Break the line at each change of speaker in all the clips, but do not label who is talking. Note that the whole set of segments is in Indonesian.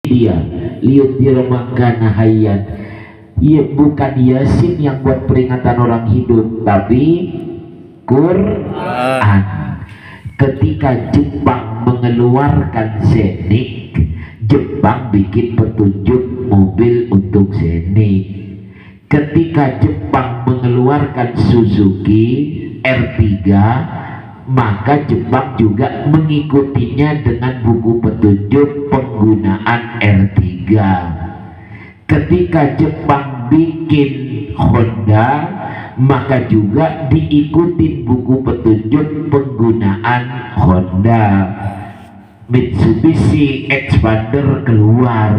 dia liyudhira makana hayyan. Iya, bukan Yasin yang buat peringatan orang hidup, tapi Quran. Ketika Jepang mengeluarkan Zenik, Jepang bikin petunjuk mobil untuk Zenik. Ketika Jepang mengeluarkan Suzuki R3, maka Jepang juga mengikutinya dengan buku petunjuk penggunaan R3. Ketika Jepang bikin Honda, maka juga diikuti buku petunjuk penggunaan Honda. Mitsubishi Expander keluar,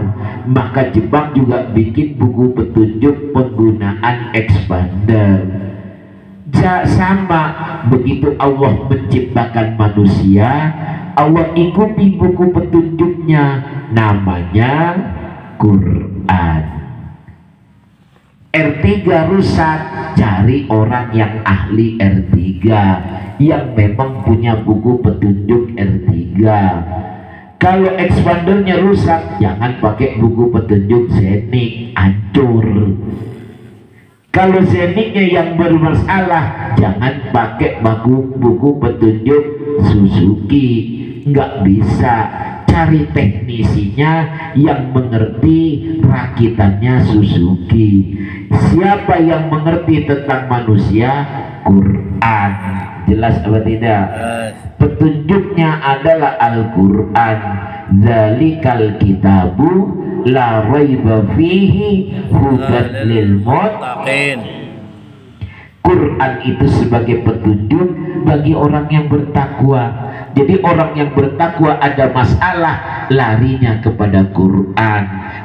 maka Jepang juga bikin buku petunjuk penggunaan Expander. Sama begitu Allah menciptakan manusia, Allah ikuti buku petunjuknya, namanya Quran. R3 rusak, cari orang yang ahli R3 yang memang punya buku petunjuk R3. Kalau expandernya rusak, jangan pakai buku petunjuk Zenik, hancur. Kalau Zeniknya yang bermasalah, jangan pakai buku petunjuk Suzuki, nggak bisa. Cari teknisinya yang mengerti rakitannya Suzuki. Siapa yang mengerti tentang manusia? Quran. Jelas apa tidak? Petunjuknya adalah Al-Quran. Dzalikal kitabu la raiba fihi hudan lil muttaqin. Quran itu sebagai petunjuk bagi orang yang bertakwa. Jadi orang yang bertakwa ada masalah, larinya kepada Quran.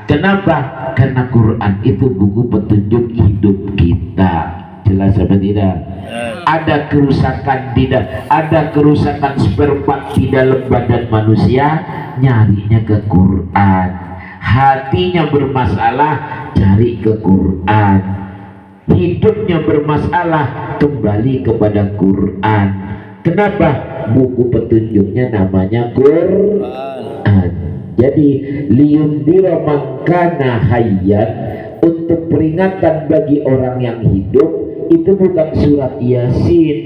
Kenapa? Karena Quran itu buku petunjuk hidup kita. Jelas apa tidak? Ada kerusakan tidak? Ada kerusakan sperma di dalam badan manusia, nyarinya ke Quran. Hatinya bermasalah, cari ke Quran. Hidupnya bermasalah, kembali kepada Quran. Kenapa? Buku petunjuknya namanya Quran. Jadi liyundira mangkana hayyan, untuk peringatan bagi orang yang hidup, itu bukan surat Yasin,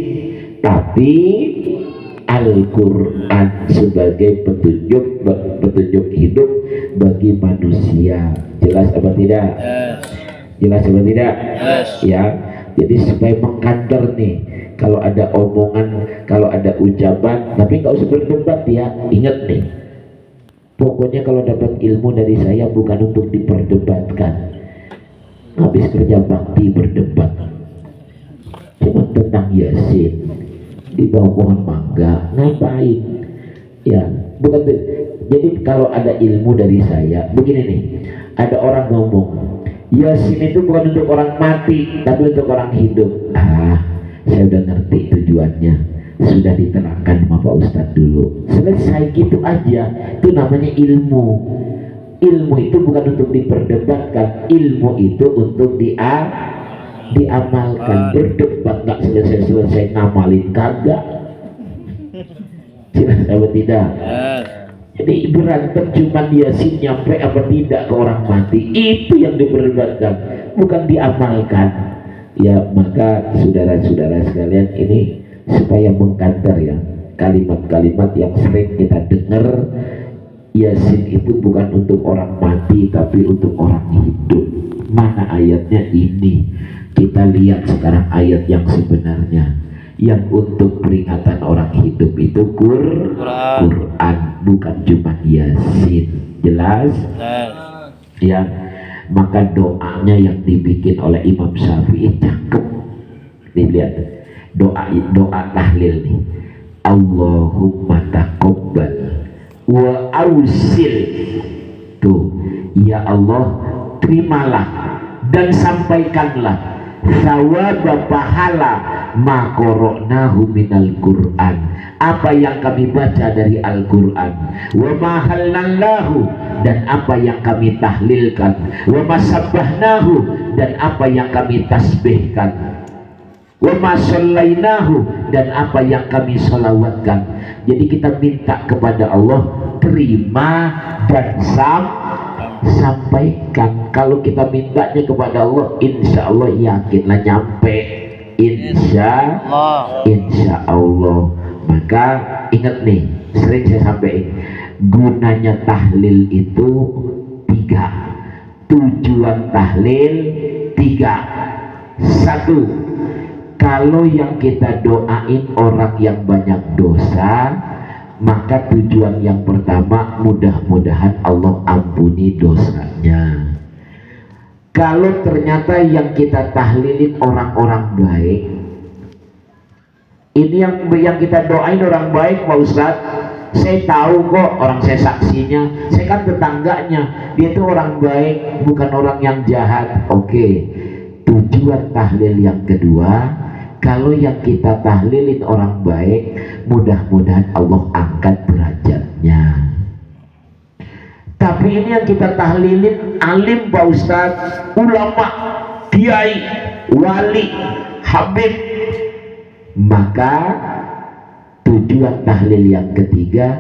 tapi Al-Quran sebagai petunjuk hidup bagi manusia. Jelas apa tidak? Jelas apa tidak? Ya. Jadi supaya mengkantor nih, kalau ada omongan, kalau ada ucapan, tapi nggak usah berdebat ya. Ingat nih, pokoknya kalau dapat ilmu dari saya bukan untuk diperdebatkan. Habis kerja bakti berdebat cuma tentang Yasin di bawah pohon mangga, ngapain? Ya, bukan. Jadi kalau ada ilmu dari saya, begini nih, ada orang ngomong Yasin itu bukan untuk orang mati, tapi untuk orang hidup. Saya udah ngerti tujuannya, sudah diterangkan sama Pak Ustadz dulu. Selesai gitu aja. Itu namanya ilmu. Ilmu itu bukan untuk diperdebatkan, ilmu itu untuk diamalkan. Berdebat nggak selesai-selesai, ngamalin kagak. Jelas apa tidak? Jadi berantem cuma Yasin nyampe apa tidak ke orang mati, itu yang diperdebatkan, bukan diamalkan. Ya, maka saudara-saudara sekalian, ini supaya mengkantar ya kalimat-kalimat yang sering kita dengar. Yasin itu bukan untuk orang mati, tapi untuk orang hidup. Mana ayatnya ini? Kita lihat sekarang ayat yang sebenarnya. Yang untuk peringatan orang hidup itu Quran, bukan cuma Yasin. Jelas? Ya. Maka doanya yang dibikin oleh Imam Syafi'i cakep. Dilihat doa tahlil nih. Allahumma taqabbal wa ausil. Tuh, ya Allah, terimalah dan sampaikanlah thawab pahala ma qara'nahu minal Qur'an, apa yang kami baca dari Al-Qur'an, wa ma halalnahu, dan apa yang kami tahlilkan, wa ma sabbahnahu, dan apa yang kami tasbihkan, wa ma shallainahu, dan apa yang kami sholawatkan. Jadi kita minta kepada Allah terima dan sampaikan. Kalau kita mintanya kepada Allah, insya Allah yakinlah nyampe. Insya Allah. Maka ingat nih, sering saya sampaikan, gunanya tahlil itu 3, tujuan tahlil 3. 1, kalau yang kita doain orang yang banyak dosa, maka tujuan yang pertama mudah-mudahan Allah ampuni dosanya. Kalau ternyata yang kita tahlilin orang-orang baik, ini yang kita doain orang baik, Pak Ustadz, saya tahu kok, orang saya saksinya, saya kan tetangganya, dia itu orang baik, bukan orang yang jahat. Oke, tujuan tahlil yang kedua, kalau yang kita tahlilin orang baik, mudah-mudahan Allah angkat derajatnya. Tapi ini yang kita tahlilin alim, Pak Ustadz, ulama, kiai, wali, habib, maka tujuan tahlil yang ketiga,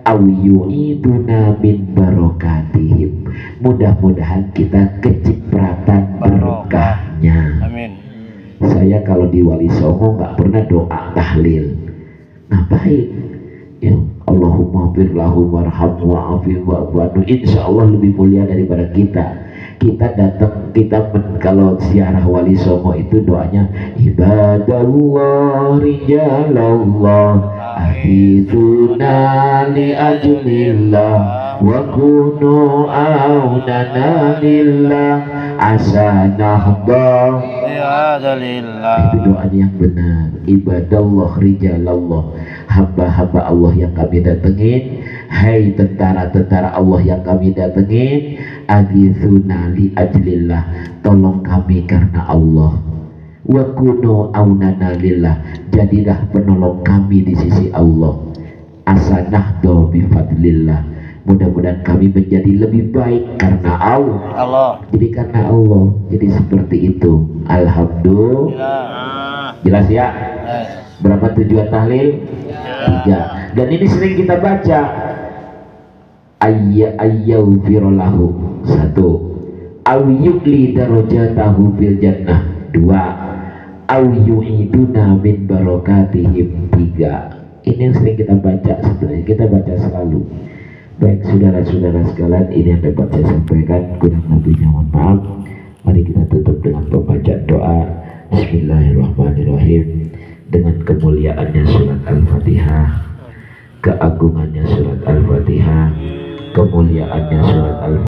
awyu'iduna min barokatihim, mudah-mudahan kita kecipratan berkahnya. Amin. Saya kalau di Wali Songo nggak pernah doa tahlil. Ngapain? Ya, Allahumma firlahu warhamhu wa'afi wa'fu, insya Allah lebih mulia daripada kita. Kita datang, kalau ziarah Wali Songo itu doanya ibadallah rijalallah ahiduna li ajlillah wa kunu aunana lillah asanahdah. Itu doanya yang benar. Ibadallah rijalallah, hamba-hamba Allah yang kami datengin, hai tentara-tentara Allah yang kami datengin, agithuna li ajlillah, tolong kami karena Allah, wa kunu aunana lillah, jadilah penolong kami di sisi Allah, asanahdo bifadlillah, mudah-mudahan kami menjadi lebih baik karena Allah. Jadi karena Allah, jadi seperti itu. Alhamdulillah. Jelas ya? Berapa tujuan tahlil? 3. Dan ini sering kita baca, ayyaufirolahu 1, awyukli darajatahu fil jannah 2, awyu'iduna min barokatihim 3. Ini yang sering kita baca, sebenarnya kita baca selalu. Baik saudara-saudara sekalian, ini yang dapat saya sampaikan, kurang lebihnya mohon maaf. Mari kita tutup dengan pembacaan doa. Bismillahirrahmanirrahim. Dengan kemuliaannya surat Al-Fatihah, keagungannya surat Al-Fatihah, kemuliaannya surat Al-Fatihah,